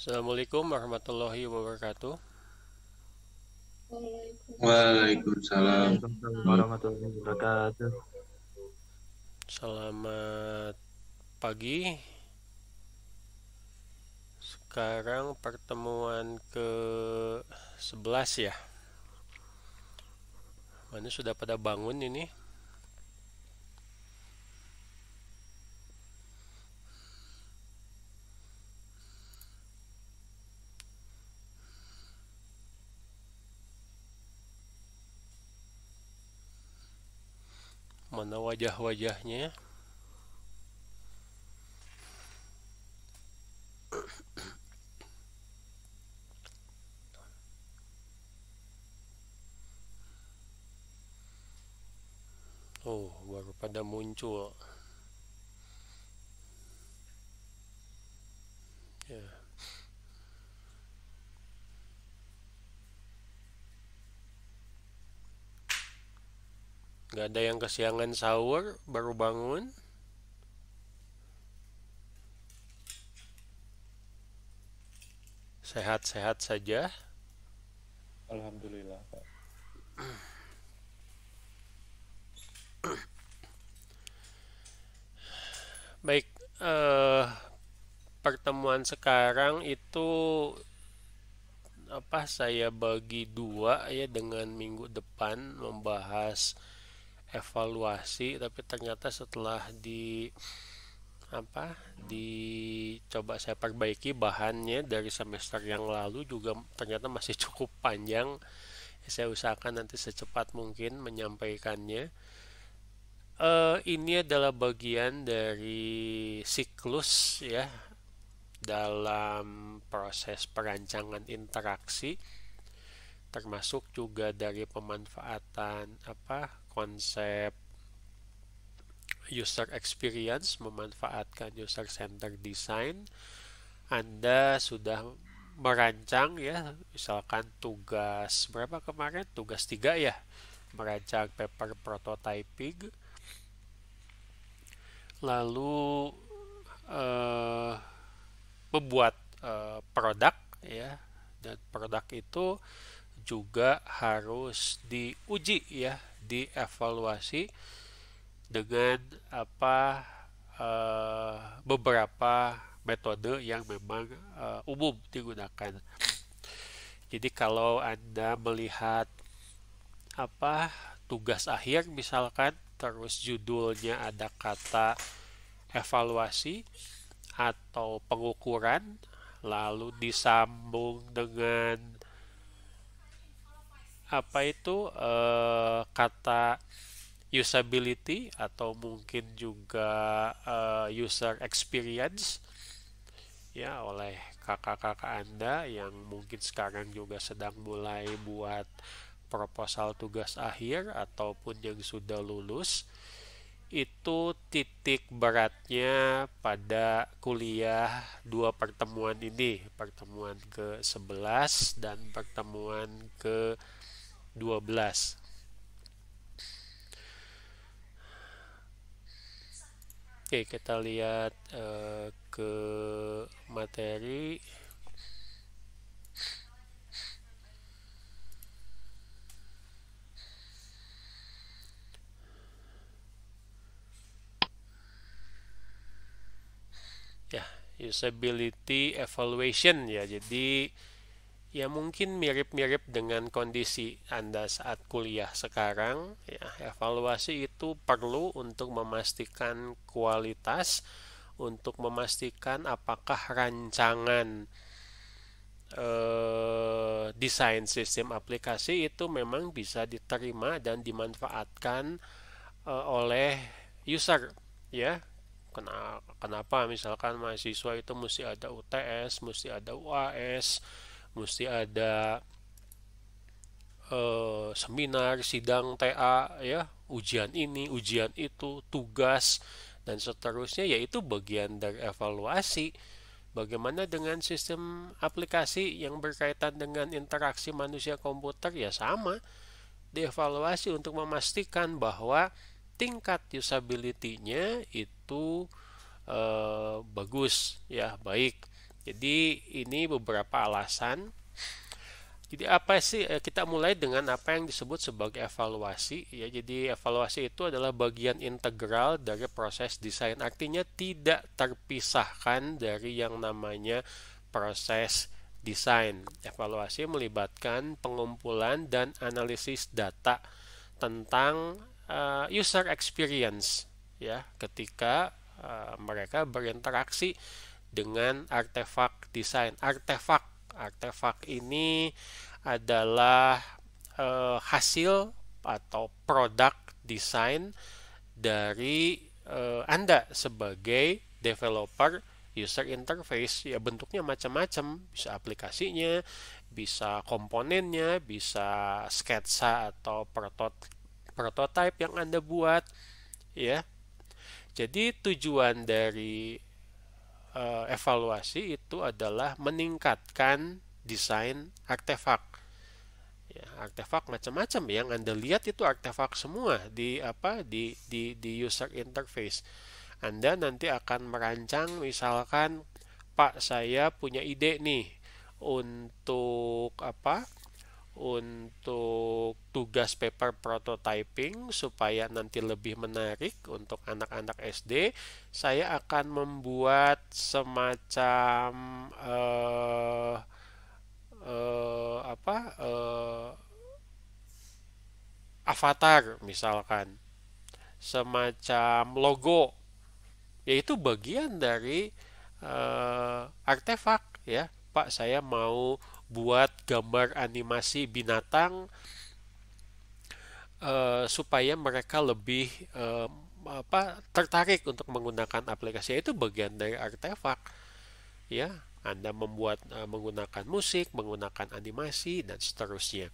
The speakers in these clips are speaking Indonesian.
Assalamualaikum warahmatullahi wabarakatuh. Waalaikumsalam. Waalaikumsalam warahmatullahi wabarakatuh. Selamat pagi. Sekarang pertemuan ke-11 ya. Mana sudah pada bangun ini? Mana wajah-wajahnya? Oh, baru pada muncul. Ya, nggak ada yang kesiangan sahur, baru bangun. Sehat-sehat saja. Alhamdulillah, Pak. Baik, eh, pertemuan sekarang itu saya bagi dua ya dengan minggu depan membahas evaluasi, tapi ternyata setelah dicoba saya perbaiki bahannya dari semester yang lalu juga ternyata masih cukup panjang. Saya usahakan nanti secepat mungkin menyampaikannya. Ini adalah bagian dari siklus ya dalam proses perancangan interaksi, termasuk juga dari pemanfaatan konsep user experience, memanfaatkan user center design. Anda sudah merancang ya, misalkan tugas berapa kemarin? Tugas 3 ya, merancang paper prototyping, lalu eh, membuat produk ya, dan produk itu juga harus diuji ya, dievaluasi dengan beberapa metode yang memang umum digunakan. Jadi kalau Anda melihat tugas akhir misalkan terus judulnya ada kata evaluasi atau pengukuran lalu disambung dengan kata usability atau mungkin juga user experience ya oleh kakak-kakak Anda yang mungkin sekarang juga sedang mulai buat proposal tugas akhir ataupun yang sudah lulus. Itu titik beratnya pada kuliah dua pertemuan ini, pertemuan ke-11 dan pertemuan ke-12. Oke, kita lihat ke materi. Ya, usability evaluation ya. Jadi ya mungkin mirip-mirip dengan kondisi Anda saat kuliah sekarang. Ya, evaluasi itu perlu untuk memastikan kualitas, untuk memastikan apakah rancangan desain sistem aplikasi itu memang bisa diterima dan dimanfaatkan oleh user ya. Kenapa misalkan mahasiswa itu mesti ada UTS, mesti ada UAS, mesti ada seminar, sidang TA ya, ujian ini, ujian itu, tugas dan seterusnya, yaitu bagian dari evaluasi. Bagaimana dengan sistem aplikasi yang berkaitan dengan interaksi manusia komputer ya sama, dievaluasi untuk memastikan bahwa tingkat usability-nya itu bagus ya, baik. Jadi ini beberapa alasan. Jadi apa sih, kita mulai dengan apa yang disebut sebagai evaluasi ya. Jadi evaluasi itu adalah bagian integral dari proses desain. Artinya tidak terpisahkan dari yang namanya proses desain. Evaluasi melibatkan pengumpulan dan analisis data tentang user experience ya ketika mereka berinteraksi dengan artefak desain. Artefak ini adalah hasil atau produk desain dari Anda sebagai developer user interface. Ya, bentuknya macam-macam, bisa aplikasinya, bisa komponennya, bisa sketsa atau prototype yang Anda buat ya. Jadi tujuan dari evaluasi itu adalah meningkatkan desain artefak. Ya, artefak macam-macam yang Anda lihat itu artefak semua di user interface. Anda nanti akan merancang, misalkan, Pak, saya punya ide nih untuk untuk tugas paper prototyping supaya nanti lebih menarik untuk anak-anak SD. Saya akan membuat semacam avatar, misalkan semacam logo, yaitu bagian dari artefak ya. Pak, saya mau buat gambar animasi binatang supaya mereka lebih tertarik untuk menggunakan aplikasi. Itu bagian dari artefak ya. Anda membuat menggunakan musik, menggunakan animasi dan seterusnya.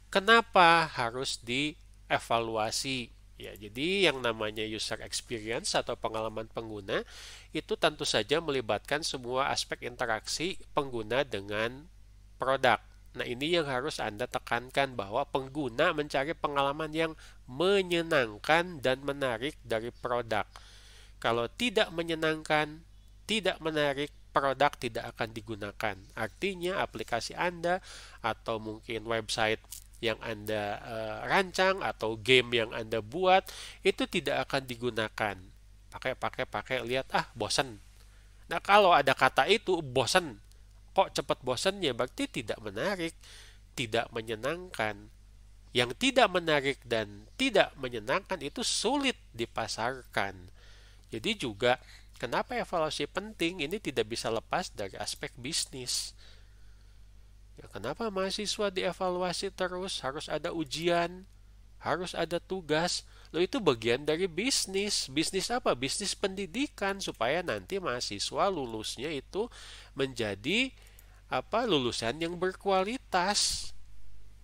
Kenapa harus dievaluasi? Ya, jadi yang namanya user experience atau pengalaman pengguna itu tentu saja melibatkan semua aspek interaksi pengguna dengan produk. Nah, ini yang harus Anda tekankan, bahwa pengguna mencari pengalaman yang menyenangkan dan menarik dari produk. Kalau tidak menyenangkan, tidak menarik, produk tidak akan digunakan. Artinya aplikasi Anda atau mungkin website yang Anda rancang atau game yang Anda buat itu tidak akan digunakan. Pakai, lihat, bosan. Nah, kalau ada kata itu, bosan, kok cepat bosannya, berarti tidak menarik, tidak menyenangkan. Yang tidak menarik dan tidak menyenangkan itu sulit dipasarkan. Jadi juga kenapa evaluasi penting, ini tidak bisa lepas dari aspek bisnis. Ya, kenapa mahasiswa dievaluasi terus? Harus ada ujian, harus ada tugas. Loh, itu bagian dari bisnis. Bisnis apa? Bisnis pendidikan, supaya nanti mahasiswa lulusnya itu menjadi lulusan yang berkualitas.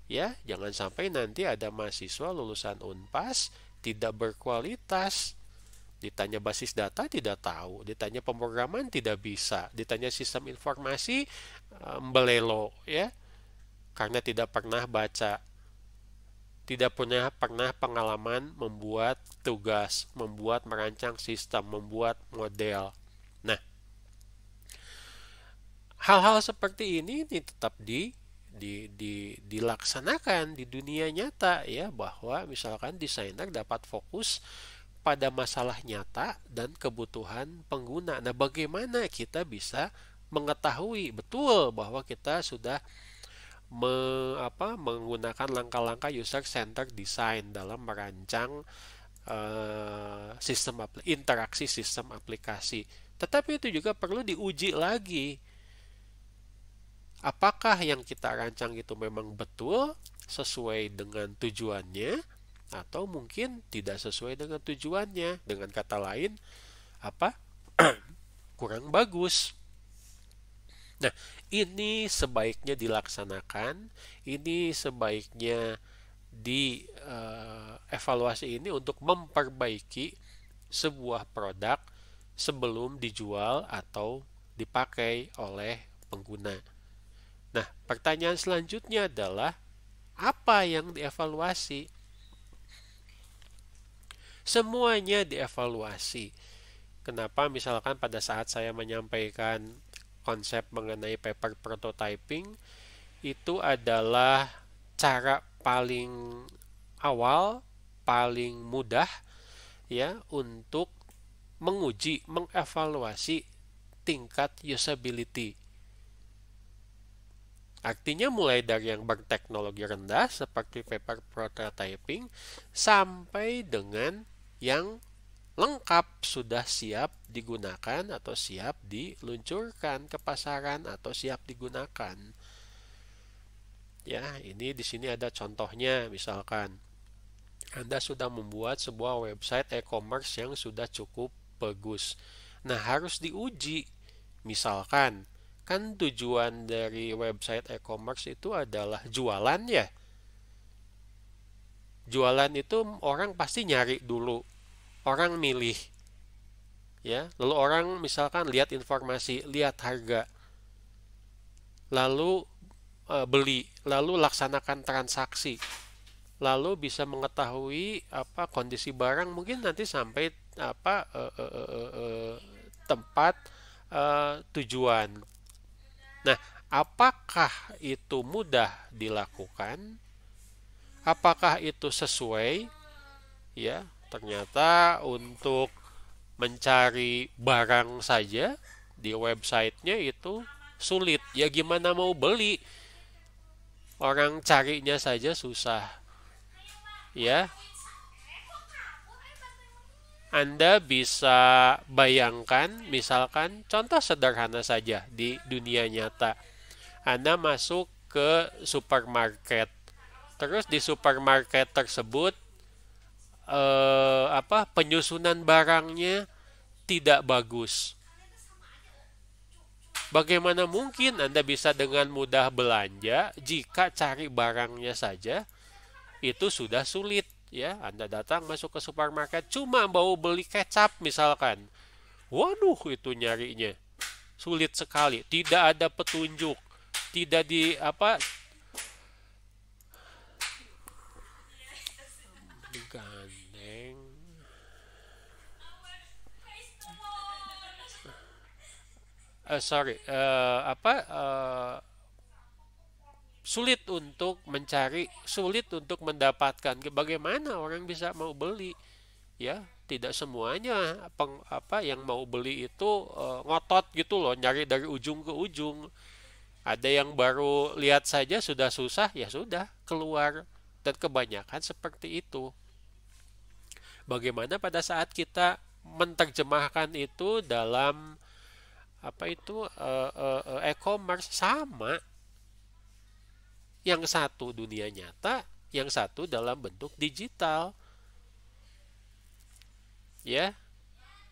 Ya, jangan sampai nanti ada mahasiswa lulusan Unpas tidak berkualitas. Ditanya basis data tidak tahu, ditanya pemrograman tidak bisa, ditanya sistem informasi belelo ya, karena tidak pernah baca, tidak pernah pengalaman membuat tugas, membuat merancang sistem, membuat model. Nah, hal-hal seperti ini tetap dilaksanakan di dunia nyata ya, bahwa misalkan desainer dapat fokus pada masalah nyata dan kebutuhan pengguna. Nah, bagaimana kita bisa mengetahui betul bahwa kita sudah menggunakan langkah-langkah user centered design dalam merancang interaksi sistem aplikasi. Tetapi itu juga perlu diuji lagi. Apakah yang kita rancang itu memang betul sesuai dengan tujuannya, atau mungkin tidak sesuai dengan tujuannya. Dengan kata lain, kurang bagus. Nah, ini sebaiknya dilaksanakan, ini sebaiknya evaluasi ini untuk memperbaiki sebuah produk sebelum dijual atau dipakai oleh pengguna. Nah, pertanyaan selanjutnya adalah, apa yang dievaluasi? Semuanya dievaluasi. Kenapa misalkan pada saat saya menyampaikan konsep mengenai paper prototyping itu adalah cara paling awal, paling mudah ya untuk menguji, mengevaluasi tingkat usability. Artinya mulai dari yang berteknologi rendah seperti paper prototyping sampai dengan yang lengkap sudah siap digunakan atau siap diluncurkan ke pasaran atau siap digunakan. Ya, ini di sini ada contohnya misalkan Anda sudah membuat sebuah website e-commerce yang sudah cukup bagus. Nah, harus diuji. Misalkan kan tujuan dari website e-commerce itu adalah jualan ya. Jualan itu orang pasti nyari dulu, orang milih ya. Lalu orang misalkan lihat informasi, lihat harga, lalu beli, lalu laksanakan transaksi. Lalu bisa mengetahui apa kondisi barang mungkin nanti sampai apa tempat tujuan. Nah, apakah itu mudah dilakukan? Apakah itu sesuai? Ya, ternyata untuk mencari barang saja di websitenya itu sulit. Ya gimana mau beli? Orang carinya saja susah. Ya, Anda bisa bayangkan misalkan contoh sederhana saja di dunia nyata. Anda masuk ke supermarket. Terus di supermarket tersebut penyusunan barangnya tidak bagus. Bagaimana mungkin Anda bisa dengan mudah belanja jika cari barangnya saja itu sudah sulit ya. Anda datang masuk ke supermarket cuma mau beli kecap misalkan. Waduh, itu nyarinya sulit sekali, tidak ada petunjuk, tidak di digandeng. Sulit untuk mencari, sulit untuk mendapatkan. Bagaimana orang bisa mau beli? Ya, tidak semuanya yang mau beli itu ngotot gitu loh, nyari dari ujung ke ujung. Ada yang baru lihat saja sudah susah, ya sudah keluar. Dan kebanyakan seperti itu. Bagaimana pada saat kita menerjemahkan itu dalam e-commerce sama. Yang satu dunia nyata, yang satu dalam bentuk digital. Ya,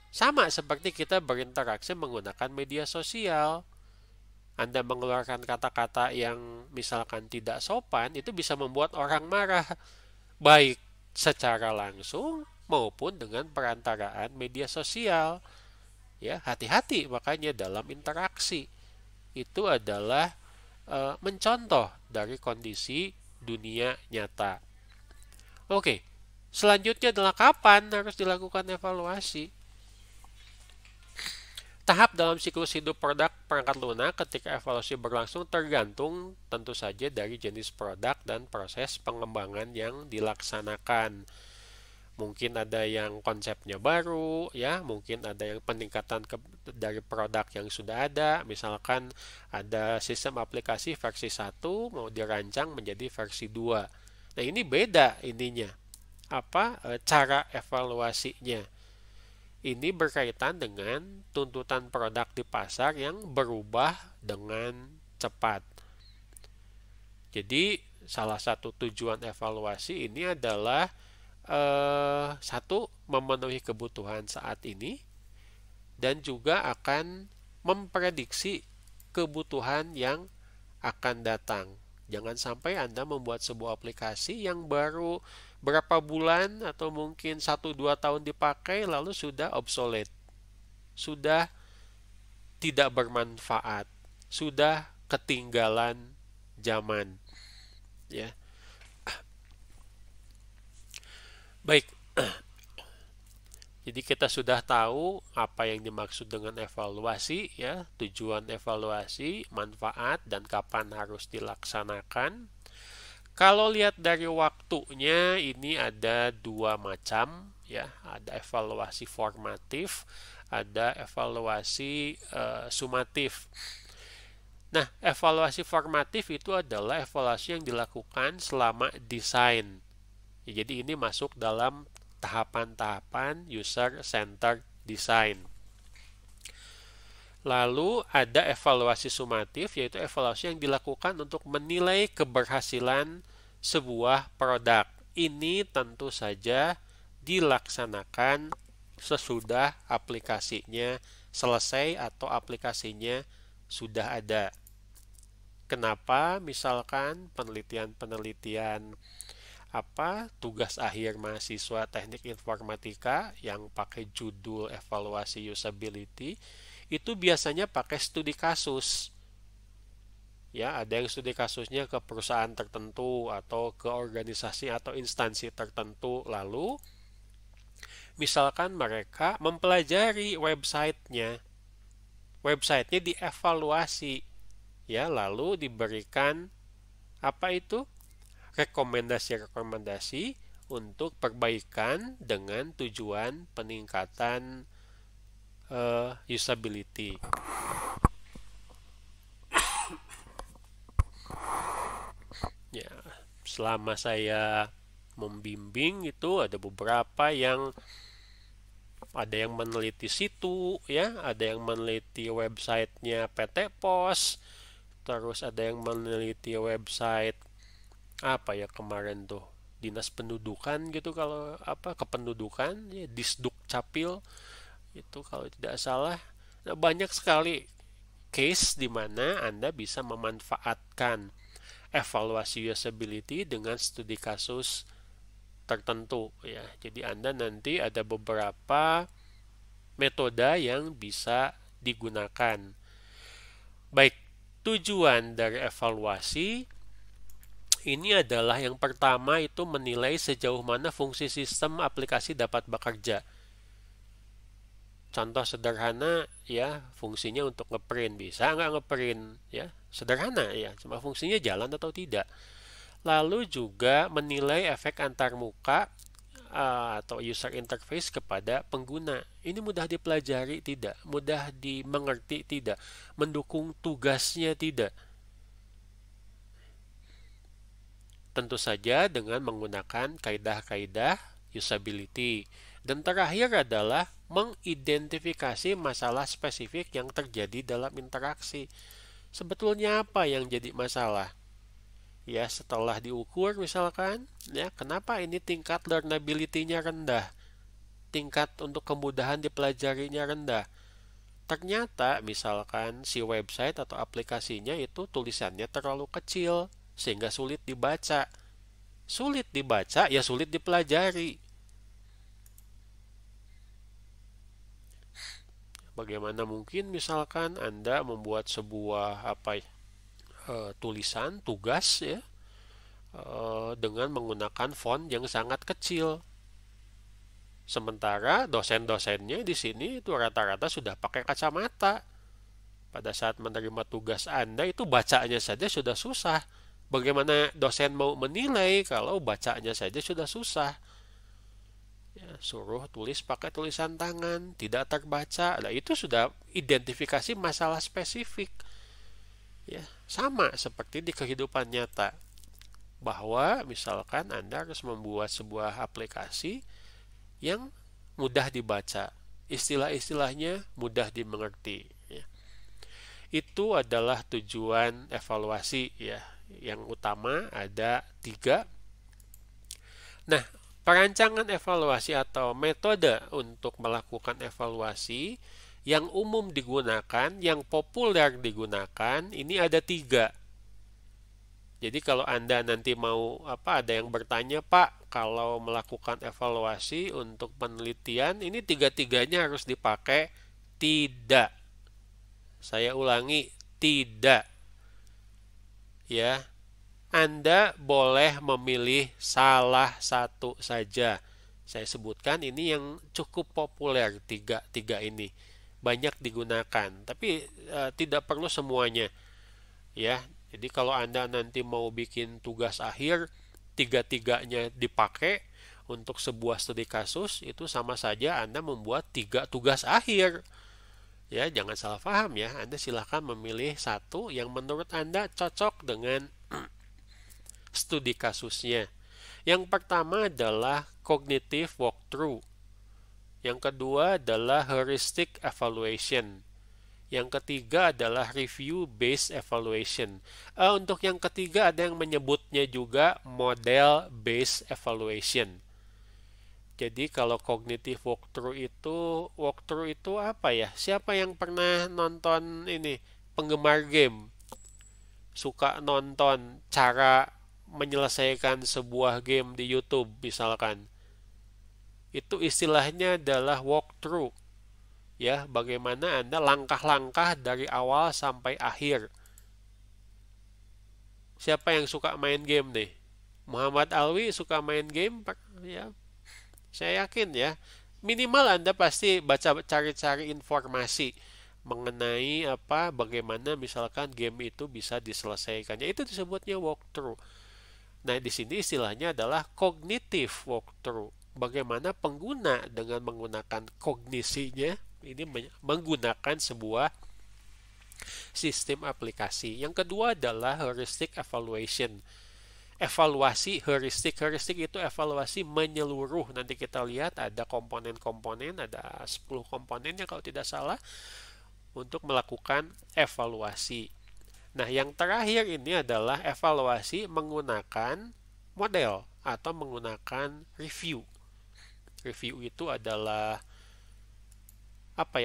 sama seperti kita berinteraksi menggunakan media sosial. Anda mengeluarkan kata-kata yang misalkan tidak sopan, itu bisa membuat orang marah, baik secara langsung maupun dengan perantaraan media sosial. Ya, hati-hati makanya dalam interaksi. Itu adalah mencontoh dari kondisi dunia nyata. Oke, selanjutnya adalah kapan harus dilakukan evaluasi. Tahap dalam siklus hidup produk perangkat lunak ketika evaluasi berlangsung tergantung tentu saja dari jenis produk dan proses pengembangan yang dilaksanakan. Mungkin ada yang konsepnya baru, ya, mungkin ada yang peningkatan dari produk yang sudah ada. Misalkan ada sistem aplikasi versi 1 mau dirancang menjadi versi 2. Nah, ini beda ininya. Cara evaluasinya. Ini berkaitan dengan tuntutan produk di pasar yang berubah dengan cepat. Jadi, salah satu tujuan evaluasi ini adalah satu, memenuhi kebutuhan saat ini dan juga akan memprediksi kebutuhan yang akan datang. Jangan sampai Anda membuat sebuah aplikasi yang baru berapa bulan atau mungkin 1-2 tahun dipakai lalu sudah obsolete, sudah tidak bermanfaat, sudah ketinggalan zaman. Ya. Baik. Jadi kita sudah tahu apa yang dimaksud dengan evaluasi, ya, tujuan evaluasi, manfaat, dan kapan harus dilaksanakan. Kalau lihat dari waktunya, ini ada dua macam, ya, ada evaluasi formatif, ada evaluasi sumatif. Nah, evaluasi formatif itu adalah evaluasi yang dilakukan selama desain. Ya, jadi ini masuk dalam tahapan-tahapan user-centered design. Lalu ada evaluasi sumatif, yaitu evaluasi yang dilakukan untuk menilai keberhasilan sebuah produk. Ini tentu saja dilaksanakan sesudah aplikasinya selesai atau aplikasinya sudah ada. Kenapa? Misalkan penelitian-penelitian tugas akhir mahasiswa teknik informatika yang pakai judul evaluasi usability itu biasanya pakai studi kasus. Ya, ada yang studi kasusnya ke perusahaan tertentu atau ke organisasi atau instansi tertentu. Lalu misalkan mereka mempelajari websitenya dievaluasi, ya, lalu diberikan rekomendasi-rekomendasi untuk perbaikan dengan tujuan peningkatan usability. Ya, selama saya membimbing itu ada beberapa yang meneliti situ, ya, ada yang meneliti websitenya PT Pos, terus ada yang meneliti website kemarin tuh dinas pendudukan gitu, kalau kependudukan, ya, Disduk Capil itu kalau tidak salah. Nah, banyak sekali case di mana Anda bisa memanfaatkan evaluasi usability dengan studi kasus tertentu, ya. Jadi Anda nanti ada beberapa metode yang bisa digunakan. Baik, tujuan dari evaluasi ini adalah yang pertama itu menilai sejauh mana fungsi sistem aplikasi dapat bekerja. Contoh sederhana, ya, fungsinya untuk ngeprint, bisa nggak ngeprint, ya, sederhana, ya, cuma fungsinya jalan atau tidak. Lalu juga menilai efek antarmuka atau user interface kepada pengguna. Ini mudah dipelajari tidak? Mudah dimengerti tidak? Mendukung tugasnya tidak? Tentu saja dengan menggunakan kaidah-kaidah usability. Dan terakhir adalah mengidentifikasi masalah spesifik yang terjadi dalam interaksi. Sebetulnya apa yang jadi masalah? Ya, setelah diukur misalkan, ya, kenapa ini tingkat learnability-nya rendah? Tingkat untuk kemudahan dipelajarinya rendah. Ternyata misalkan si website atau aplikasinya itu tulisannya terlalu kecil sehingga sulit dibaca. Sulit dibaca, ya sulit dipelajari. Bagaimana mungkin misalkan Anda membuat sebuah tulisan tugas, ya, dengan menggunakan font yang sangat kecil. Sementara dosen-dosennya di sini itu rata-rata sudah pakai kacamata. Pada saat menerima tugas Anda itu bacanya saja sudah susah. Bagaimana dosen mau menilai kalau bacanya saja sudah susah? Ya, suruh tulis pakai tulisan tangan, tidak terbaca. Nah, itu sudah identifikasi masalah spesifik. Ya, sama seperti di kehidupan nyata. Bahwa misalkan Anda harus membuat sebuah aplikasi yang mudah dibaca, istilah-istilahnya mudah dimengerti, ya. Itu adalah tujuan evaluasi, ya. Yang utama ada 3. Nah, perancangan evaluasi atau metode untuk melakukan evaluasi yang umum digunakan, yang populer digunakan, ini ada 3. Jadi kalau Anda nanti mau ada yang bertanya, Pak, kalau melakukan evaluasi untuk penelitian, ini 3-tiganya harus dipakai? Tidak. Saya ulangi, tidak. Ya, Anda boleh memilih salah satu saja. Saya sebutkan ini yang cukup populer, tiga ini banyak digunakan, tapi tidak perlu semuanya ya. Jadi kalau Anda nanti mau bikin tugas akhir, tiga-tiganya dipakai untuk sebuah studi kasus, itu sama saja Anda membuat 3 tugas akhir. Ya, jangan salah paham ya. Anda silahkan memilih satu yang menurut Anda cocok dengan studi kasusnya. Yang pertama adalah cognitive walkthrough. Yang kedua adalah heuristic evaluation. Yang ketiga adalah review-based evaluation. Untuk yang ketiga ada yang menyebutnya juga model-based evaluation. Jadi kalau cognitive walkthrough itu apa ya? Siapa yang pernah nonton ini, penggemar game, suka nonton cara menyelesaikan sebuah game di YouTube misalkan. Itu istilahnya adalah walkthrough. Ya, bagaimana Anda langkah-langkah dari awal sampai akhir. Siapa yang suka main game nih? Muhammad Alwi suka main game? Ya, saya yakin ya. Minimal Anda pasti baca cari-cari informasi mengenai bagaimana misalkan game itu bisa diselesaikannya. Itu disebutnya walkthrough. Nah, di sini istilahnya adalah cognitive walkthrough. Bagaimana pengguna dengan menggunakan kognisinya ini menggunakan sebuah sistem aplikasi. Yang kedua adalah heuristic evaluation. Evaluasi heuristik. Heuristik itu evaluasi menyeluruh. Nanti kita lihat ada komponen-komponen, ada 10 komponennya kalau tidak salah untuk melakukan evaluasi. Nah, yang terakhir ini adalah evaluasi menggunakan model atau menggunakan review. Review itu adalah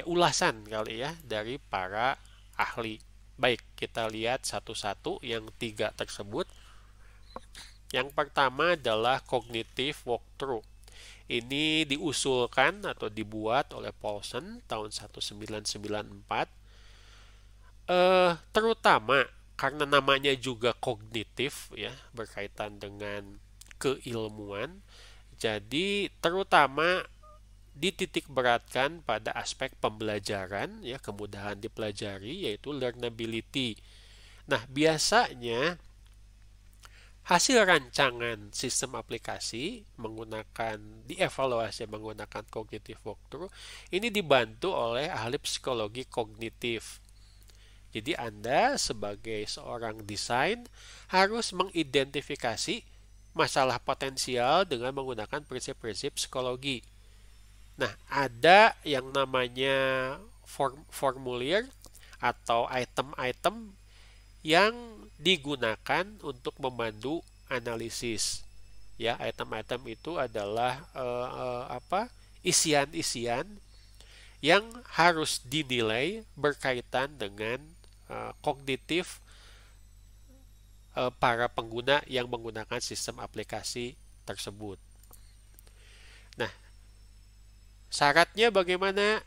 ulasan kali ya dari para ahli. Baik, kita lihat satu-satu yang 3 tersebut. Yang pertama adalah cognitive walkthrough. Ini diusulkan atau dibuat oleh Paulson tahun 1994. Terutama karena namanya juga kognitif ya, berkaitan dengan keilmuan. Jadi terutama dititik beratkan pada aspek pembelajaran ya, kemudahan dipelajari, yaitu learnability. Nah, biasanya hasil rancangan sistem aplikasi dievaluasi menggunakan cognitive walkthrough ini dibantu oleh ahli psikologi kognitif. Jadi Anda sebagai seorang desain harus mengidentifikasi masalah potensial dengan menggunakan prinsip-prinsip psikologi. Nah, ada yang namanya formulir atau item-item yang digunakan untuk membantu analisis. Ya, item-item itu adalah isian-isian yang harus dinilai berkaitan dengan kognitif para pengguna yang menggunakan sistem aplikasi tersebut. Nah, syaratnya bagaimana?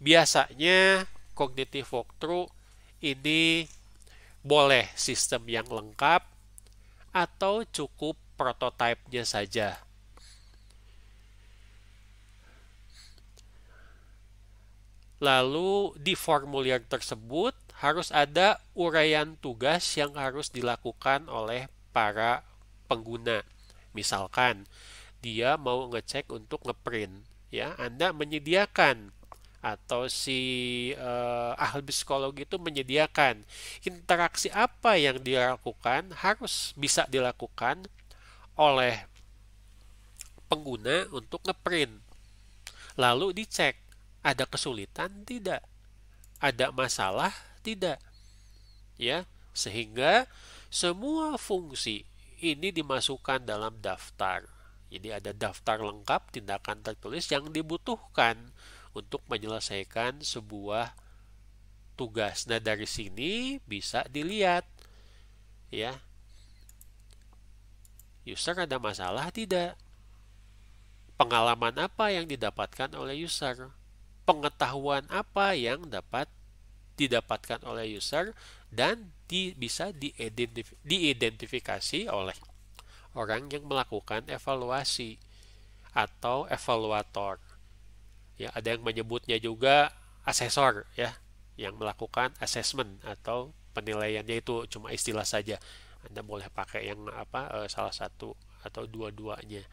Biasanya cognitive walkthrough ini boleh sistem yang lengkap atau cukup prototipenya saja. Lalu di formulir tersebut harus ada uraian tugas yang harus dilakukan oleh para pengguna. Misalkan dia mau ngecek untuk ngeprint, ya, Anda menyediakan atau si ahli psikologi itu menyediakan interaksi apa yang dilakukan harus bisa dilakukan oleh pengguna untuk ngeprint. Lalu dicek, ada kesulitan tidak? Ada masalah tidak? Ya, sehingga semua fungsi ini dimasukkan dalam daftar. Jadi ada daftar lengkap tindakan tertulis yang dibutuhkan untuk menyelesaikan sebuah tugas. Nah, dari sini bisa dilihat ya, user ada masalah tidak? Pengalaman apa yang didapatkan oleh user? Pengetahuan apa yang dapat didapatkan oleh user dan bisa diidentifikasi oleh orang yang melakukan evaluasi. atau evaluator. Ya, ada yang menyebutnya juga asesor ya, yang melakukan assessment atau penilaiannya, itu cuma istilah saja. Anda boleh pakai yang salah satu atau dua-duanya.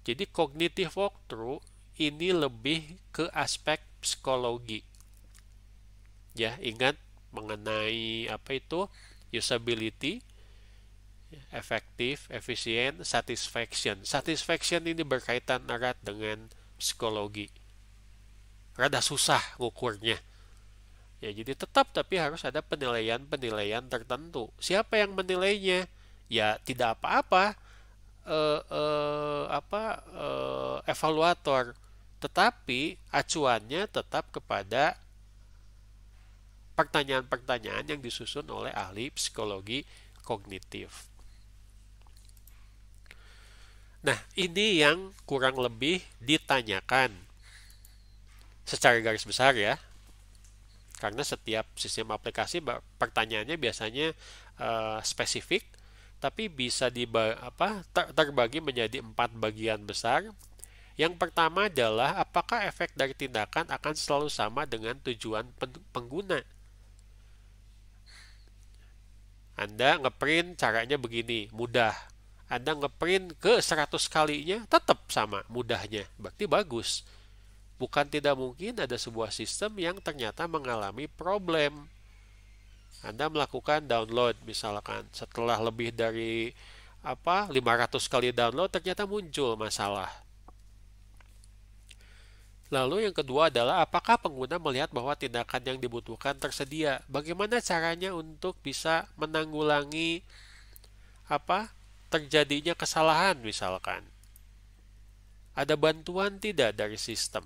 Jadi cognitive walkthrough ini lebih ke aspek psikologi. Ya, ingat mengenai usability, efektif, efisien, satisfaction. Satisfaction ini berkaitan erat dengan psikologi. Rada susah ngukurnya. Ya, jadi tetap tapi harus ada penilaian-penilaian tertentu. Siapa yang menilainya? Ya, tidak apa-apa evaluator, tetapi acuannya tetap kepada pertanyaan-pertanyaan yang disusun oleh ahli psikologi kognitif. Nah, ini yang kurang lebih ditanyakan secara garis besar ya. Karena setiap sistem aplikasi pertanyaannya biasanya spesifik, tapi bisa terbagi menjadi 4 bagian besar. Yang pertama adalah apakah efek dari tindakan akan selalu sama dengan tujuan pengguna. Anda ngeprint caranya begini, mudah. Anda ngeprint ke 100 kalinya tetap sama mudahnya, berarti bagus. Bukan tidak mungkin ada sebuah sistem yang ternyata mengalami problem. Anda melakukan download misalkan, setelah lebih dari 500 kali download ternyata muncul masalah. Lalu yang kedua adalah apakah pengguna melihat bahwa tindakan yang dibutuhkan tersedia? Bagaimana caranya untuk bisa menanggulangi terjadinya kesalahan misalkan? Ada bantuan tidak dari sistem?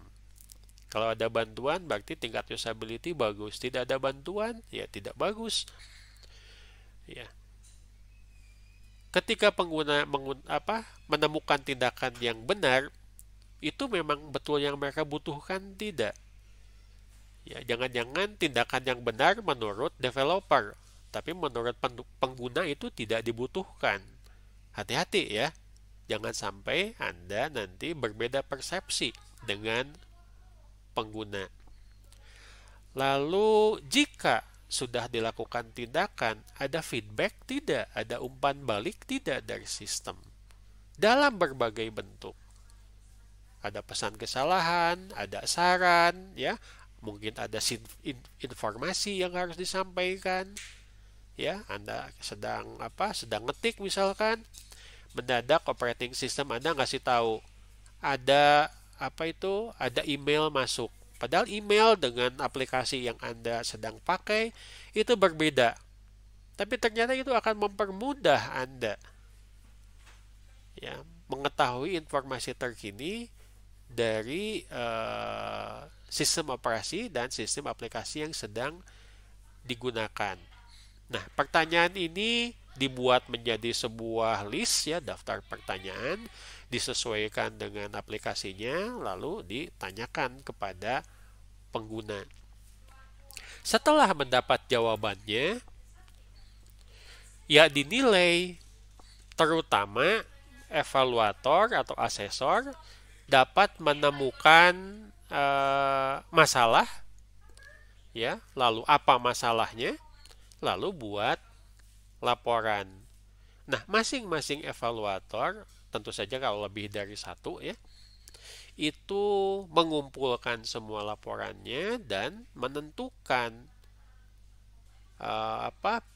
Kalau ada bantuan berarti tingkat usability bagus. Tidak ada bantuan, ya tidak bagus. Ya. Ketika pengguna menemukan tindakan yang benar, itu memang betul yang mereka butuhkan tidak? Ya, jangan-jangan tindakan yang benar menurut developer, tapi menurut pengguna itu tidak dibutuhkan. Hati-hati ya. Jangan sampai Anda nanti berbeda persepsi dengan pengguna. Lalu jika sudah dilakukan tindakan, ada feedback tidak? Ada umpan balik tidak dari sistem? Dalam berbagai bentuk. Ada pesan kesalahan, ada saran, ya, mungkin ada informasi yang harus disampaikan. Ya, Anda sedang ngetik misalkan, mendadak operating system Anda ngasih tahu ada ada email masuk. Padahal email dengan aplikasi yang Anda sedang pakai itu berbeda. Tapi ternyata itu akan mempermudah Anda ya mengetahui informasi terkini dari sistem operasi dan sistem aplikasi yang sedang digunakan. Nah, pertanyaan ini dibuat menjadi sebuah list ya, daftar pertanyaan, disesuaikan dengan aplikasinya, lalu ditanyakan kepada pengguna. Setelah mendapat jawabannya, ya dinilai, terutama evaluator atau asesor dapat menemukan masalah, ya, lalu apa masalahnya, lalu buat laporan. Nah, masing-masing evaluator, tentu saja kalau lebih dari satu ya, itu mengumpulkan semua laporannya dan menentukan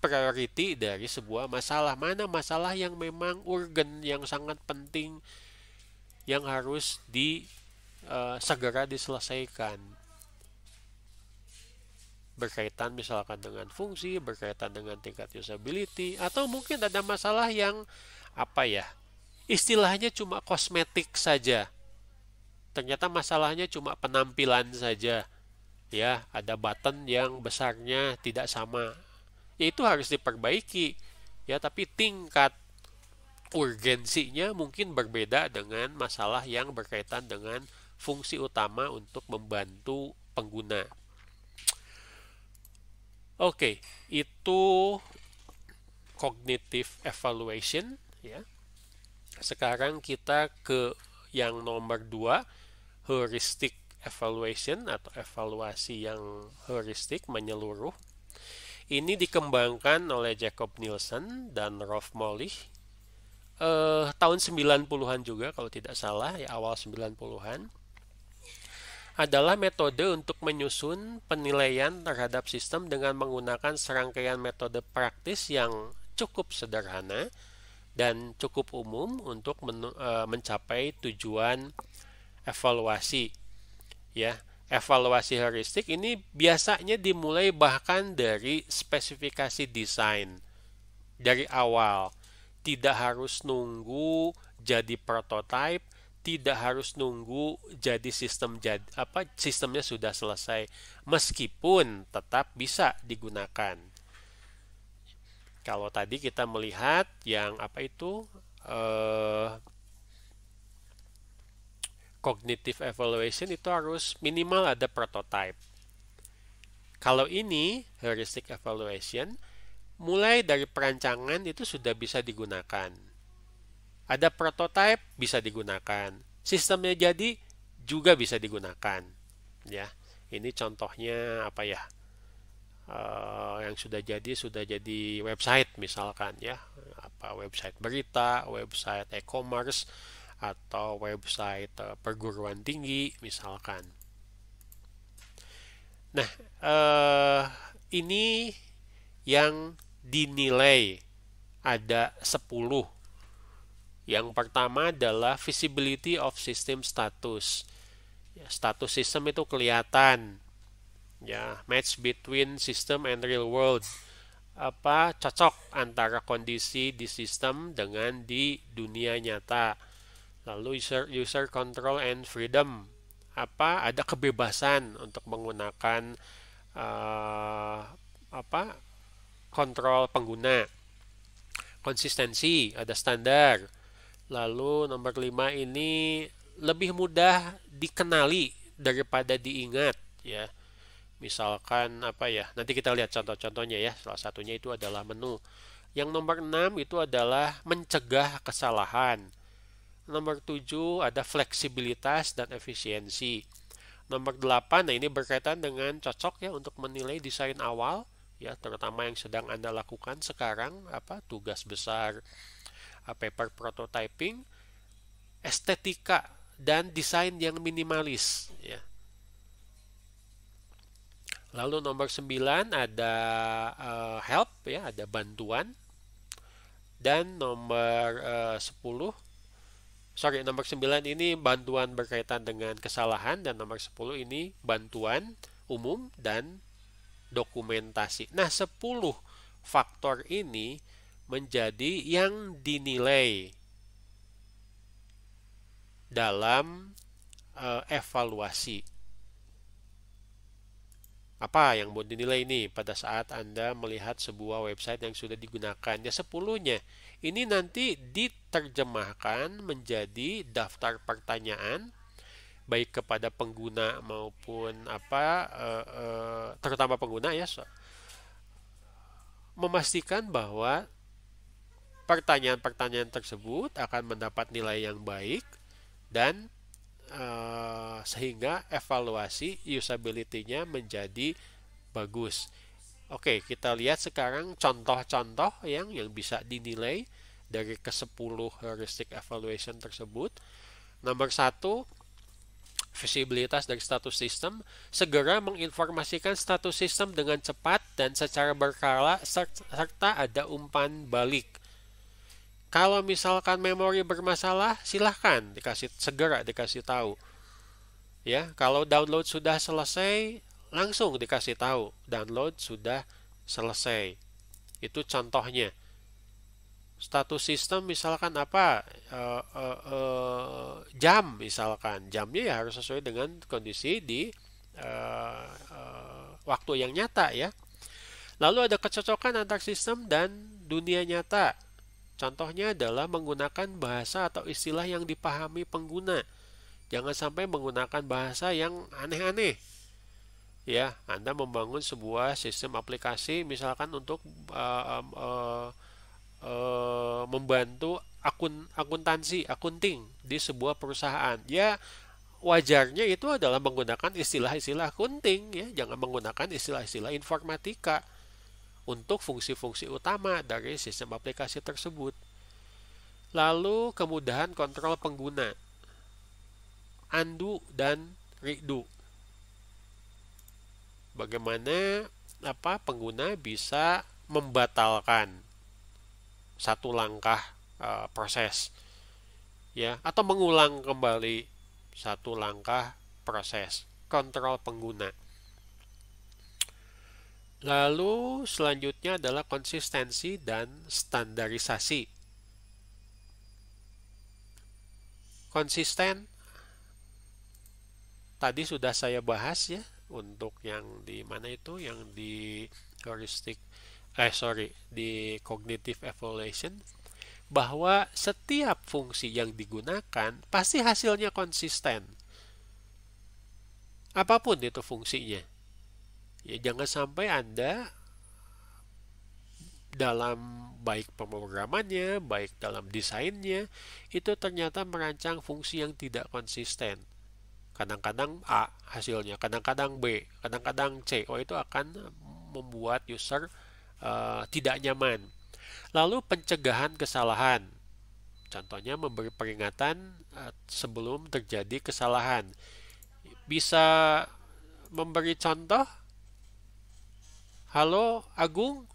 priority dari sebuah masalah. Mana masalah yang memang urgen, yang sangat penting, yang harus segera diselesaikan. Berkaitan misalkan dengan fungsi, berkaitan dengan tingkat usability, atau mungkin ada masalah yang istilahnya cuma kosmetik saja. Ternyata masalahnya cuma penampilan saja. Ya, ada button yang besarnya tidak sama. Ya, itu harus diperbaiki. Ya, tapi tingkat urgensinya mungkin berbeda dengan masalah yang berkaitan dengan fungsi utama untuk membantu pengguna. Oke, itu cognitive evaluation ya. Sekarang kita ke yang nomor 2, heuristic evaluation atau evaluasi yang heuristik menyeluruh. Ini dikembangkan oleh Jacob Nielsen dan Rolf Molich tahun 90-an juga kalau tidak salah, ya awal 90-an. Adalah metode untuk menyusun penilaian terhadap sistem dengan menggunakan serangkaian metode praktis yang cukup sederhana dan cukup umum untuk mencapai tujuan evaluasi. Ya, evaluasi heuristik ini biasanya dimulai bahkan dari spesifikasi desain dari awal. Tidak harus nunggu jadi prototype, tidak harus nunggu jadi sistemnya sudah selesai, meskipun tetap bisa digunakan. Kalau tadi kita melihat yang cognitive evaluation itu harus minimal ada prototype. Kalau ini heuristic evaluation, mulai dari perancangan itu sudah bisa digunakan. Ada prototype bisa digunakan. Sistemnya jadi juga bisa digunakan. Ya, ini contohnya yang sudah jadi website misalkan ya, website berita, website e-commerce atau website perguruan tinggi misalkan. Nah, ini yang dinilai ada 10. Yang pertama adalah visibility of system status. Ya, status sistem itu kelihatan. Ya, match between system and real world. Cocok antara kondisi di sistem dengan di dunia nyata. Lalu user control and freedom. Ada kebebasan untuk menggunakan kontrol pengguna. Konsistensi, ada standar. Lalu nomor 5 ini lebih mudah dikenali daripada diingat ya. Misalkan nanti kita lihat contoh-contohnya ya. Salah satunya itu adalah menu. Yang nomor 6 itu adalah mencegah kesalahan. Nomor 7 ada fleksibilitas dan efisiensi. Nomor 8, nah ini berkaitan dengan cocok ya untuk menilai desain awal ya, terutama yang sedang Anda lakukan sekarang, tugas besar, paper prototyping, estetika dan desain yang minimalis ya. Lalu nomor 9 ada help ya, ada bantuan. Dan nomor 9 ini bantuan berkaitan dengan kesalahan, dan nomor 10 ini bantuan umum dan dokumentasi. Nah, 10 faktor ini menjadi yang dinilai dalam evaluasi. Apa yang mau dinilai ini pada saat Anda melihat sebuah website yang sudah digunakan? Ya, 10-nya. Ini nanti diterjemahkan menjadi daftar pertanyaan baik kepada pengguna maupun terutama pengguna ya, memastikan bahwa pertanyaan-pertanyaan tersebut akan mendapat nilai yang baik dan sehingga evaluasi usability-nya menjadi bagus. Oke, kita lihat sekarang contoh-contoh yang bisa dinilai dari ke-10 heuristic evaluation tersebut. Nomor 1, visibilitas dari status sistem. Segera menginformasikan status sistem dengan cepat dan secara berkala serta ada umpan balik. Kalau misalkan memori bermasalah, silahkan segera dikasih tahu. Ya, kalau download sudah selesai, langsung dikasih tahu download sudah selesai. Itu contohnya. Status sistem misalkan jam misalkan, jamnya ya harus sesuai dengan kondisi di waktu yang nyata ya. Lalu ada kecocokan antar sistem dan dunia nyata. Contohnya adalah menggunakan bahasa atau istilah yang dipahami pengguna. Jangan sampai menggunakan bahasa yang aneh-aneh. Ya, Anda membangun sebuah sistem aplikasi misalkan untuk membantu akunting di sebuah perusahaan. Ya, wajarnya itu adalah menggunakan istilah-istilah akunting ya, jangan menggunakan istilah-istilah informatika untuk fungsi-fungsi utama dari sistem aplikasi tersebut. Lalu kemudahan kontrol pengguna, undo dan redo. Bagaimana pengguna bisa membatalkan satu langkah proses ya, atau mengulang kembali satu langkah proses, kontrol pengguna. Lalu selanjutnya adalah konsistensi dan standarisasi. Konsisten tadi sudah saya bahas ya, untuk yang di mana itu, yang di di cognitive evaluation, bahwa setiap fungsi yang digunakan pasti hasilnya konsisten. Apapun itu fungsinya. Ya, jangan sampai Anda dalam baik pemrogramannya, baik dalam desainnya, itu ternyata merancang fungsi yang tidak konsisten. Kadang-kadang A hasilnya, kadang-kadang B, kadang-kadang C. Itu akan membuat user tidak nyaman. Lalu pencegahan kesalahan. Contohnya memberi peringatan sebelum terjadi kesalahan. Bisa memberi contoh? Halo Agung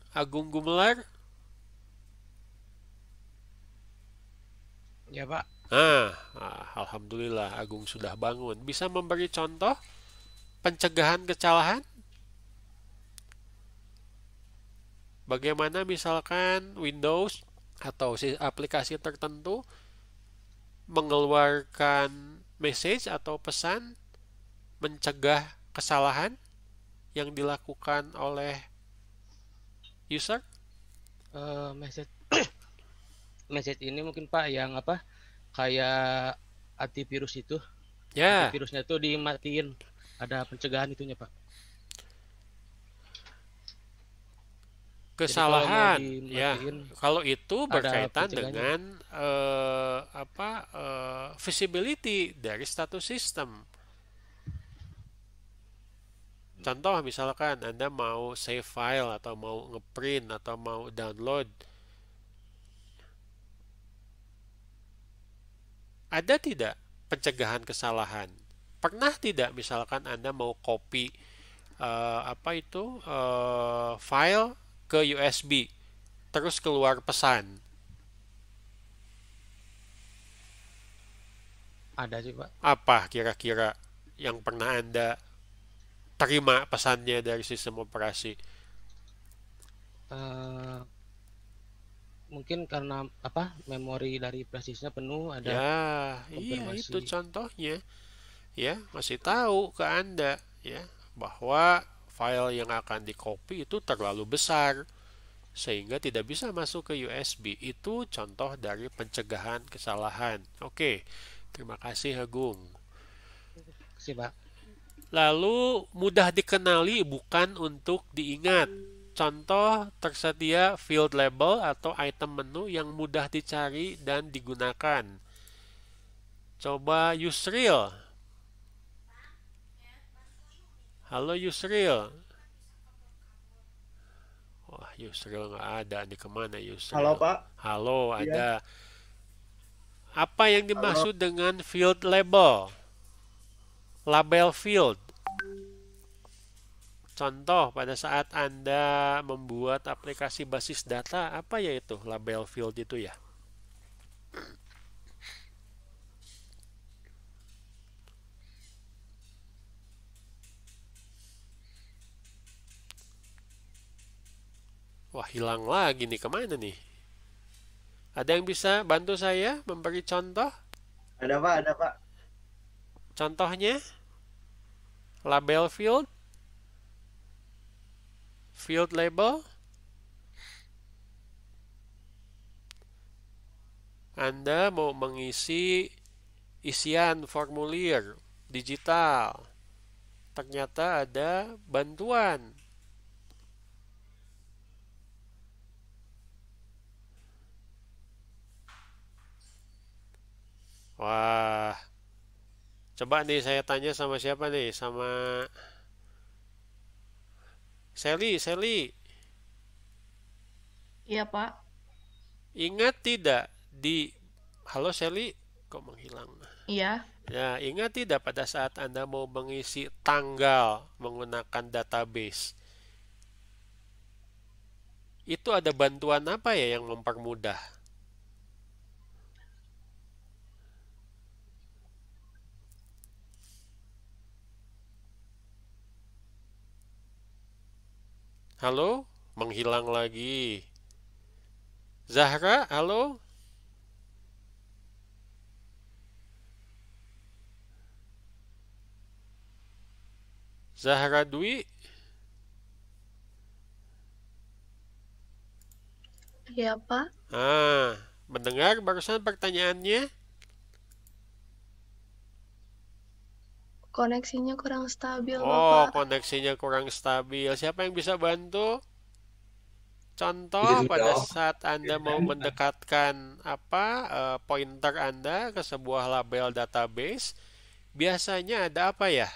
Gumelar. Ya Pak. Alhamdulillah Agung sudah bangun. Bisa memberi contoh pencegahan kesalahan? Bagaimana misalkan Windows atau aplikasi tertentu mengeluarkan message atau pesan mencegah kesalahan yang dilakukan oleh user? Message message ini mungkin Pak yang kayak antivirus itu. Ya. Antivirusnya itu dimatiin, ada pencegahan itunya Pak. Kesalahan ya, kalau itu berkaitan dengan visibility dari status system. Contoh misalkan Anda mau save file atau mau ngeprint atau mau download, ada tidak pencegahan kesalahan? Pernah tidak misalkan Anda mau copy file ke USB, terus keluar pesan? Ada sih Pak. Apa kira-kira yang pernah Anda terima pesannya dari sistem operasi? Mungkin karena memori dari flashdisknya penuh, ada iya itu contohnya ya, masih tahu ke Anda ya bahwa file yang akan di-copy itu terlalu besar sehingga tidak bisa masuk ke USB. Itu contoh dari pencegahan kesalahan. Oke, terima kasih Agung. Terima kasih Pak. Lalu mudah dikenali bukan untuk diingat. Contoh tersedia field label atau item menu yang mudah dicari dan digunakan. Coba Yusril. Halo Yusril. Wah, Yusril nggak ada. Nih kemana Yusril? Halo Pak. Halo, ada. Apa yang dimaksud dengan field label? Label field. Contoh pada saat Anda membuat aplikasi basis data, apa ya itu label field itu ya? Wah, hilang lagi nih, kemana nih? Ada yang bisa bantu saya memberi contoh? Ada Pak, ada Pak. Contohnya? Label field? Field label? Anda mau mengisi isian formulir digital. Ternyata ada bantuan. Wah, coba nih saya tanya sama siapa nih? Sama Sally. Iya, Pak. Ingat tidak di Halo Sally, kok menghilang? Iya. Ya, ingat tidak pada saat Anda mau mengisi tanggal menggunakan database? Itu ada bantuan apa ya yang mempermudah? Halo? Menghilang lagi. Zahra, halo? Zahra Dwi? Iya, Pak. Mendengar barusan pertanyaannya? Koneksinya kurang stabil, Oh, Bapak. koneksinya kurang stabil. Siapa yang bisa bantu? Contoh Itu pada sudah saat Anda mau mendekatkan pointer Anda ke sebuah label database, biasanya ada apa ya?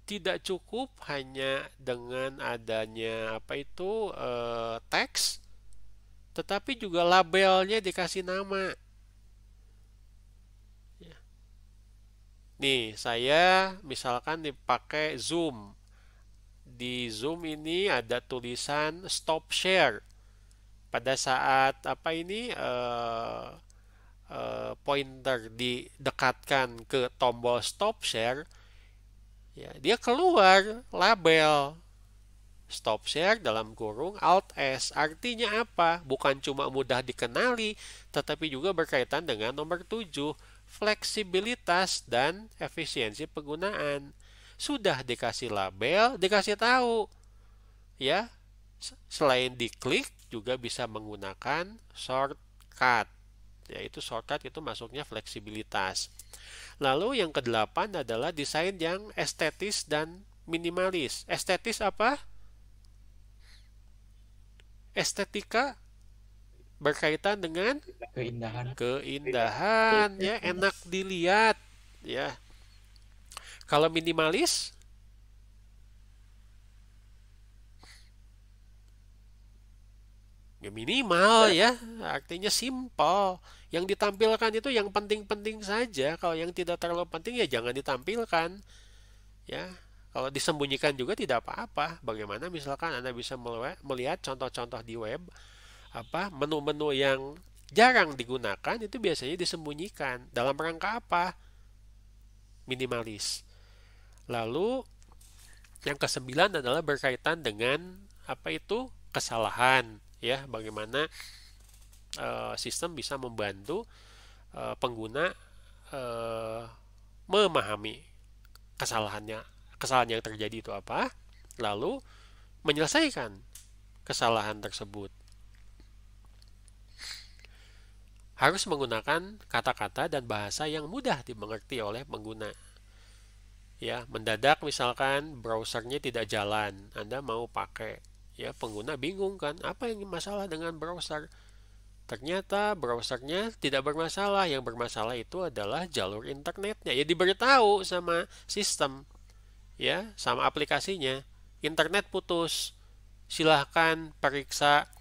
Tidak cukup hanya dengan adanya teks, tetapi juga labelnya dikasih nama. Nih, saya misalkan dipakai Zoom. Di Zoom ini ada tulisan stop share. Pada saat pointer didekatkan ke tombol stop share, ya, dia keluar label stop share dalam kurung Alt S. Artinya apa? Bukan cuma mudah dikenali, tetapi juga berkaitan dengan nomor 7, fleksibilitas dan efisiensi penggunaan. Sudah dikasih label, dikasih tahu. Ya, selain diklik juga bisa menggunakan shortcut. Yaitu shortcut itu masuknya fleksibilitas. Lalu yang kedelapan adalah desain yang estetis dan minimalis. Estetis apa? Estetika berkaitan dengan keindahan, ya, enak dilihat, ya. Kalau minimalis, ya minimal, ya, artinya simple. Yang ditampilkan itu yang penting-penting saja. Kalau yang tidak terlalu penting ya jangan ditampilkan, ya. Kalau disembunyikan juga tidak apa-apa. Bagaimana misalkan Anda bisa melihat contoh-contoh di web, menu-menu yang jarang digunakan itu biasanya disembunyikan. Dalam rangka apa? Minimalis. Lalu yang kesembilan adalah berkaitan dengan kesalahan, ya. Bagaimana sistem bisa membantu pengguna memahami kesalahan yang terjadi itu apa, lalu menyelesaikan kesalahan tersebut. Harus menggunakan kata-kata dan bahasa yang mudah dimengerti oleh pengguna. Ya, mendadak misalkan browsernya tidak jalan, Anda mau pakai, ya, pengguna bingung kan, apa yang masalah dengan browser? Ternyata browsernya tidak bermasalah, yang bermasalah itu adalah jalur internetnya. Ya, diberitahu sama sistem, ya, sama aplikasinya, internet putus, silahkan periksa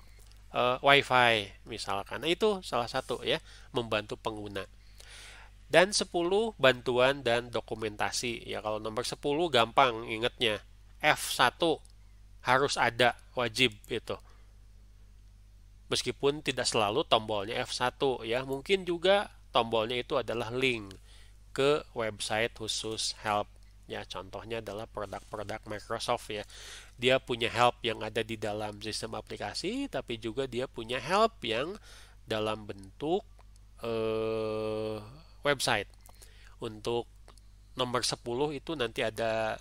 wifi misalkan. Nah, itu salah satu, ya, membantu pengguna. Dan 10 bantuan dan dokumentasi. Ya, kalau nomor 10 gampang ingatnya. F1 harus ada, wajib itu. Meskipun tidak selalu tombolnya F1, ya, mungkin juga tombolnya itu adalah link ke website khusus help. Ya, contohnya adalah produk-produk Microsoft, ya. Dia punya help yang ada di dalam sistem aplikasi, tapi juga dia punya help yang dalam bentuk website. Untuk nomor 10 itu nanti ada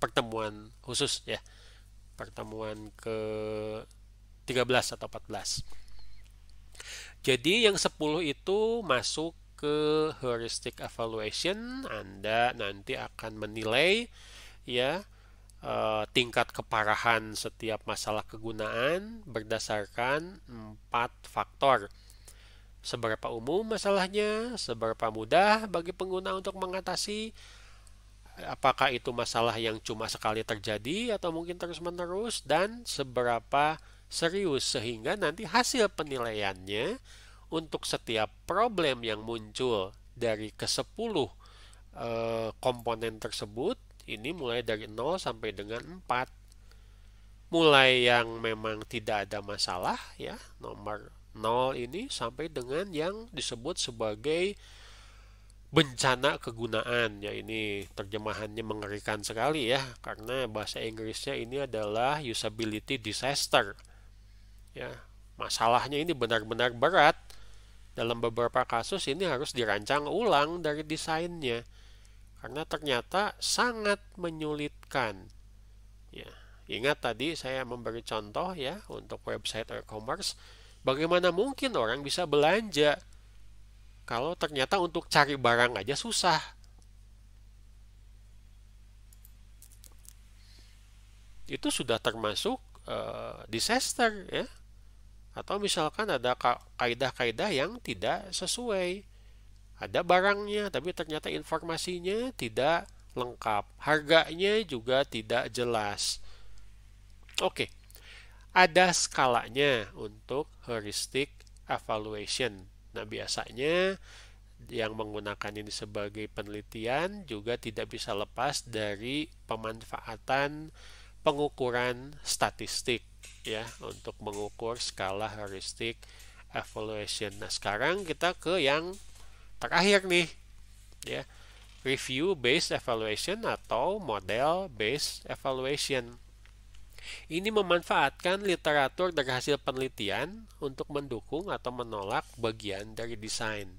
pertemuan khusus, ya. Pertemuan ke 13 atau 14. Jadi yang 10 itu masuk ke heuristic evaluation. Anda nanti akan menilai, ya, tingkat keparahan setiap masalah kegunaan berdasarkan 4 faktor. Seberapa umum masalahnya, seberapa mudah bagi pengguna untuk mengatasi, apakah itu masalah yang cuma sekali terjadi atau mungkin terus-menerus, dan seberapa serius sehingga nanti hasil penilaiannya untuk setiap problem yang muncul dari ke-10 komponen tersebut, ini mulai dari 0 sampai dengan 4. Mulai yang memang tidak ada masalah ya, nomor 0 ini, sampai dengan yang disebut sebagai bencana kegunaan. Ya, ini terjemahannya mengerikan sekali ya, karena bahasa Inggrisnya ini adalah usability disaster. Ya, masalahnya ini benar-benar berat. Dalam beberapa kasus ini harus dirancang ulang dari desainnya, karena ternyata sangat menyulitkan. Ya, ingat tadi saya memberi contoh ya untuk website e-commerce. Bagaimana mungkin orang bisa belanja kalau ternyata untuk cari barang aja susah? Itu sudah termasuk disaster ya. Atau misalkan ada kaidah-kaidah yang tidak sesuai. Ada barangnya tapi ternyata informasinya tidak lengkap. Harganya juga tidak jelas. Oke. Ada skalanya untuk heuristic evaluation. Nah, biasanya yang menggunakan ini sebagai penelitian juga tidak bisa lepas dari pemanfaatan pengukuran statistik ya untuk mengukur skala heuristic evaluation. Nah, sekarang kita ke yang terakhir nih ya, review based evaluation atau model based evaluation. Ini memanfaatkan literatur dari hasil penelitian untuk mendukung atau menolak bagian dari desain.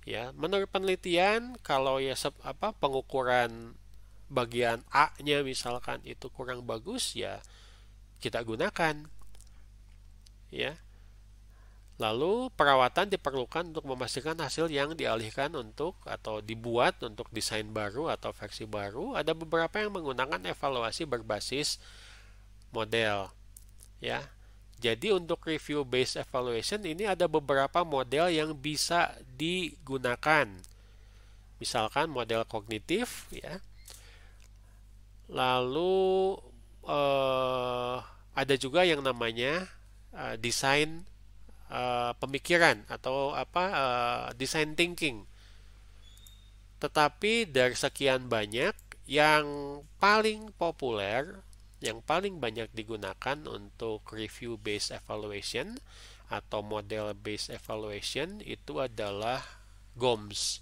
Ya, menurut penelitian kalau ya pengukuran bagian A-nya misalkan itu kurang bagus, ya kita gunakan. Ya. Lalu perawatan diperlukan untuk memastikan hasil yang dialihkan untuk atau dibuat untuk desain baru atau versi baru. Ada beberapa yang menggunakan evaluasi berbasis model. Ya. Jadi untuk review based evaluation ini ada beberapa model yang bisa digunakan. Misalkan model kognitif ya. Lalu ada juga yang namanya desain pemikiran atau design thinking. Tetapi dari sekian banyak, yang paling populer, yang paling banyak digunakan untuk review based evaluation atau model based evaluation itu adalah GOMS.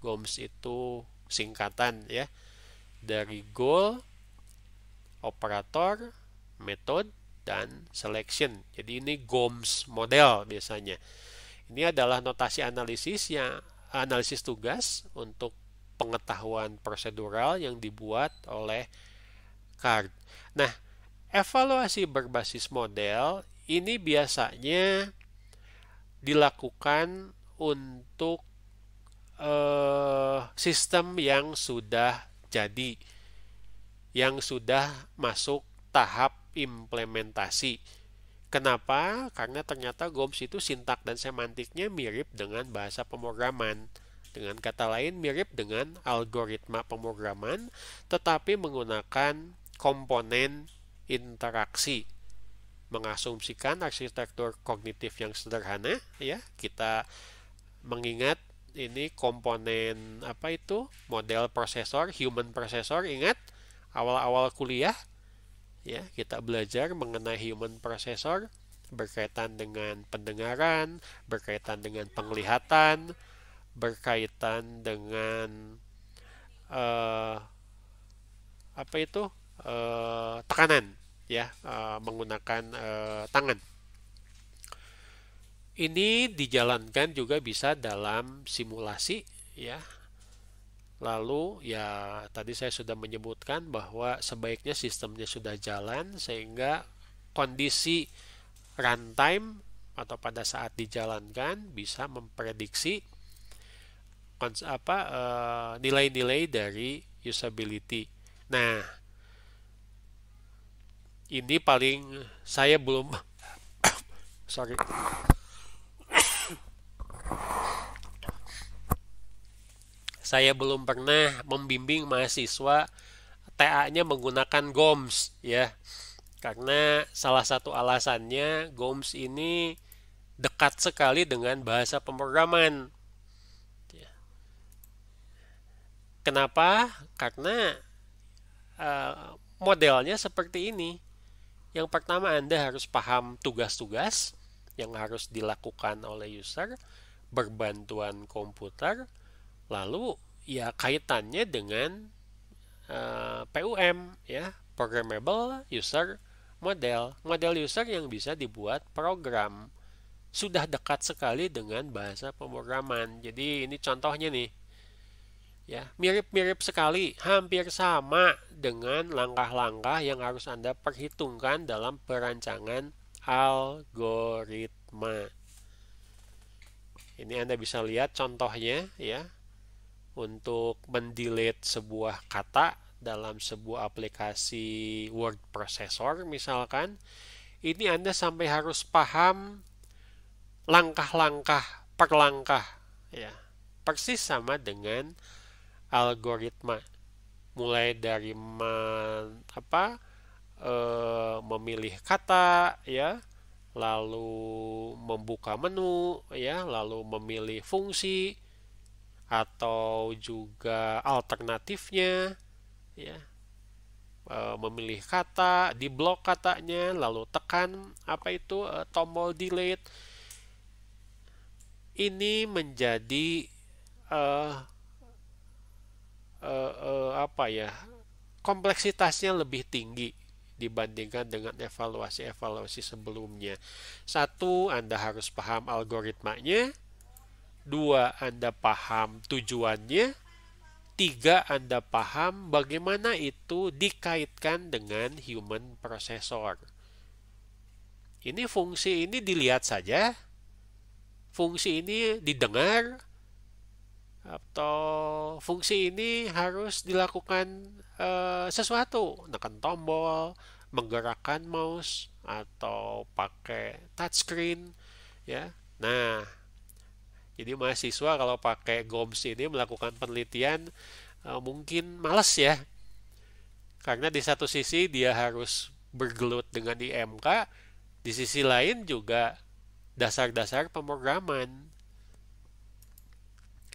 GOMS itu singkatan ya dari goal, operator, method, dan selection. Jadi ini GOMS model biasanya. Ini adalah notasi analisis tugas untuk pengetahuan prosedural yang dibuat oleh CARD. Nah, evaluasi berbasis model ini biasanya dilakukan untuk sistem yang sudah jadi, yang sudah masuk tahap implementasi. Kenapa? Karena ternyata GOMS itu sintak dan semantiknya mirip dengan bahasa pemrograman. Dengan kata lain, mirip dengan algoritma pemrograman, tetapi menggunakan komponen interaksi. Mengasumsikan arsitektur kognitif yang sederhana, ya. Kita mengingat ini komponen model prosesor, human processor. Ingat awal-awal kuliah ya, kita belajar mengenai human processor berkaitan dengan pendengaran, berkaitan dengan penglihatan, berkaitan dengan tekanan ya, menggunakan tangan. Ini dijalankan juga bisa dalam simulasi ya. Lalu ya tadi saya sudah menyebutkan bahwa sebaiknya sistemnya sudah jalan sehingga kondisi runtime atau pada saat dijalankan bisa memprediksi nilai-nilai dari usability. Nah, ini paling saya belum Saya belum pernah membimbing mahasiswa TA-nya menggunakan GOMS ya. Karena salah satu alasannya GOMS ini dekat sekali dengan bahasa pemrograman. Kenapa? Karena modelnya seperti ini. Yang pertama, Anda harus paham tugas-tugas yang harus dilakukan oleh user berbantuan komputer. Lalu ya kaitannya dengan PUM ya, Programmable User Model. Model user yang bisa dibuat program. Sudah dekat sekali dengan bahasa pemrograman. Jadi ini contohnya nih. Ya, mirip-mirip sekali, hampir sama dengan langkah-langkah yang harus Anda perhitungkan dalam perancangan algoritma. Ini Anda bisa lihat contohnya ya. Untuk mendelete sebuah kata dalam sebuah aplikasi word processor misalkan, ini Anda sampai harus paham langkah-langkah per langkah ya. Persis sama dengan algoritma, mulai dari memilih kata ya, lalu membuka menu ya, lalu memilih fungsi atau juga alternatifnya ya, memilih kata, di blok katanya, lalu tekan tombol delete. Ini menjadi kompleksitasnya lebih tinggi dibandingkan dengan evaluasi-evaluasi sebelumnya. 1, Anda harus paham algoritmanya. 2, Anda paham tujuannya. 3, Anda paham bagaimana itu dikaitkan dengan human processor. Ini fungsi ini dilihat saja, fungsi ini didengar, atau fungsi ini harus dilakukan sesuatu, menekan tombol, menggerakkan mouse, atau pakai touchscreen ya. Nah, jadi mahasiswa kalau pakai GOMS ini melakukan penelitian mungkin males ya, karena di satu sisi dia harus bergelut dengan IMK, di sisi lain juga dasar-dasar pemrograman.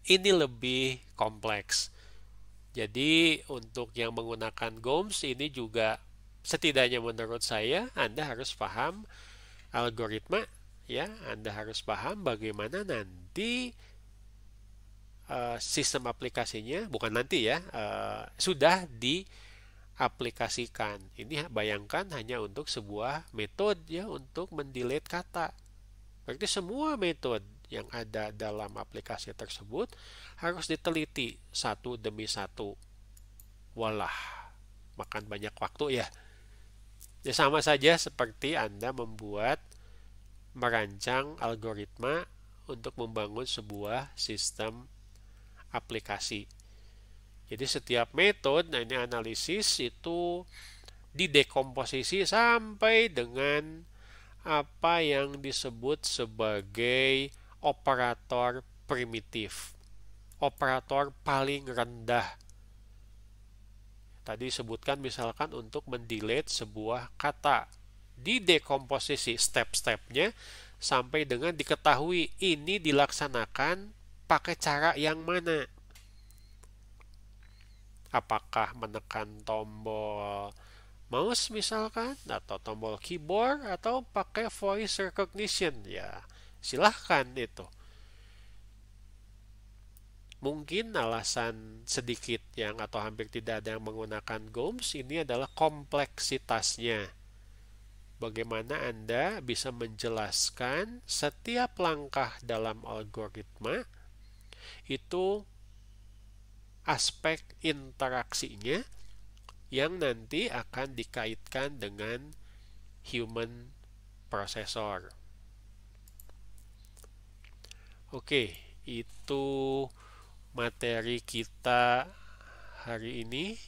Ini lebih kompleks. Jadi untuk yang menggunakan GOMS ini juga setidaknya menurut saya Anda harus paham algoritma ya, Anda harus paham bagaimana nanti sistem aplikasinya, bukan nanti ya, sudah diaplikasikan. Ini bayangkan hanya untuk sebuah metode ya, untuk mendelete kata. Berarti semua metode yang ada dalam aplikasi tersebut harus diteliti satu demi satu. Walah, makan banyak waktu ya. Ya sama saja seperti Anda merancang algoritma untuk membangun sebuah sistem aplikasi. Jadi setiap metode, ini analisis itu didekomposisi sampai dengan apa yang disebut sebagai operator primitif, operator paling rendah. Tadi sebutkan misalkan untuk mendelete sebuah kata, didekomposisi step-stepnya sampai dengan diketahui ini dilaksanakan pakai cara yang mana. Apakah menekan tombol mouse misalkan, atau tombol keyboard, atau pakai voice recognition ya, silahkan itu. Mungkin alasan sedikit yang atau hampir tidak ada yang menggunakan GOMS ini adalah kompleksitasnya. Bagaimana Anda bisa menjelaskan setiap langkah dalam algoritma itu aspek interaksinya yang nanti akan dikaitkan dengan human processor. Oke, itu materi kita hari ini.